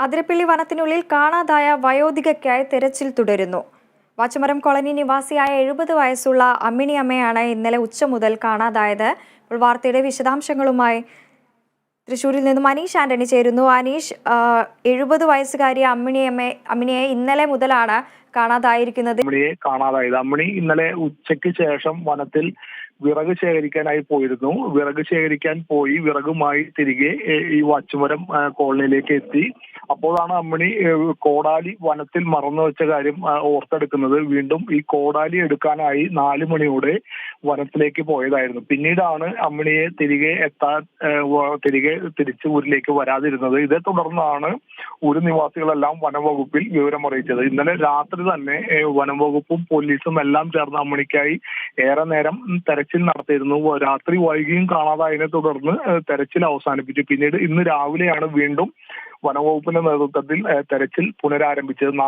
അതിരപ്പള്ളി വനത്തിനുള്ളിൽ കാണാതായ വയോധികയ്ക്കായി തെരച്ചിൽ തുടരുന്നു. വാച്ചമരം കോളനി നിവാസിയായ 70 വയസ്സുള്ള അമ്മിണി അമ്മയാണ് ഇന്നലെ ഉച്ച മുതൽ കാണാതായത്. ഇപ്പോൾ വാർത്തയുടെ വിശദാംശങ്ങളുമായി തൃശ്ശൂരിൽ നിന്നും അനീഷ് ആന്റണി ചേരുന്നു. അനീഷ്, 70 വയസ്സുകാരി അമ്മിണിയെ ഇന്നലെ മുതലാണ് കാണാതായിരിക്കുന്നത്. അമ്മിണി ഇന്നലെ ഉച്ചയ്ക്ക് ശേഷം വനത്തിൽ വിറക് ശേഖരിക്കാനായി പോയിരുന്നു. വിറക് ശേഖരിക്കാൻ പോയി വിറകുമായി തിരികെ ഈ വാച്ചുമരം കോളനിയിലേക്ക് എത്തി. അപ്പോഴാണ് അമ്മിണി കോടാലി വനത്തിൽ മറന്നു വെച്ച കാര്യം ഓർത്തെടുക്കുന്നത്. വീണ്ടും ഈ കോടാലി എടുക്കാനായി 4 മണിയോടെ വനത്തിലേക്ക് പോയതായിരുന്നു. പിന്നീടാണ് അമ്മിണിയെ തിരിച്ച് ഊരിലേക്ക് വരാതിരുന്നത്. ഇതേ തുടർന്നാണ് ഊര് നിവാസികളെല്ലാം വനംവകുപ്പിൽ വിവരമറിയിച്ചത്. ഇന്നലെ രാത്രി തന്നെ വനംവകുപ്പും പോലീസും എല്ലാം ചേർന്ന് അമ്മിണിക്കായി ഏറെ നേരം തെരച്ചിൽ നടത്തിയിരുന്നു. രാത്രി വൈകിയും കാണാതായതിനെ തുടർന്ന് തെരച്ചിൽ അവസാനിപ്പിച്ചു. പിന്നീട് ഇന്ന് രാവിലെയാണ് വീണ്ടും വനംവകുപ്പിന്റെ നേതൃത്വത്തിൽ തെരച്ചിൽ പുനരാരംഭിച്ചത്.